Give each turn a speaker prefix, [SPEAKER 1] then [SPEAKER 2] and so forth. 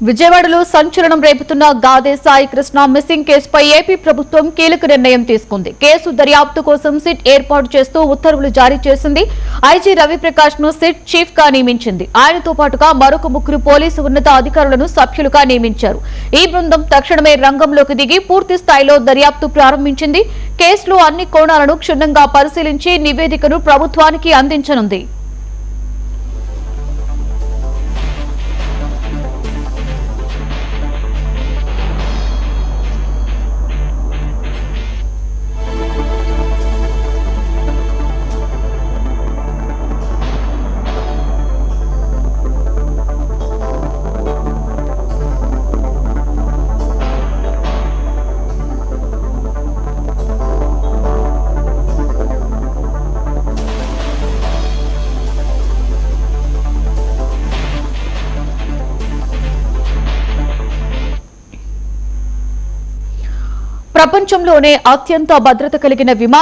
[SPEAKER 1] విజయవాడలో సంచలనం రేపుతున్న గాదే సాయి కృష్ణ మిస్సింగ్ కేసుపై ఏపీ ప్రభుత్వం కీలక నిర్ణయం తీసుకుంది. కేసు దర్యాప్తు కోసం సిట్ ఏర్పాటు చేస్తూ ఉత్తర్వులు జారీ చేసింది. ఐజీ రవిప్రకాష్ ను సిట్ చీఫ్ గా నియమించింది. ఆయనతో పాటుగా మరొక 3 పోలీసు ఉన్నత అధికారులను సభ్యులుగా నియమించారు. ఈ బృందం తక్షణమే రంగంలోకి దిగి పూర్తి స్థాయిలో దర్యాప్తు ప్రారంభించింది. కేసులో అన్ని కోణాలను క్షుణ్ణంగా పరిశీలించి నివేదికను ప్రభుత్వానికి అందించనుంది. ప్రపంచంలోనే అత్యంత భద్రత కలిగిన విమానం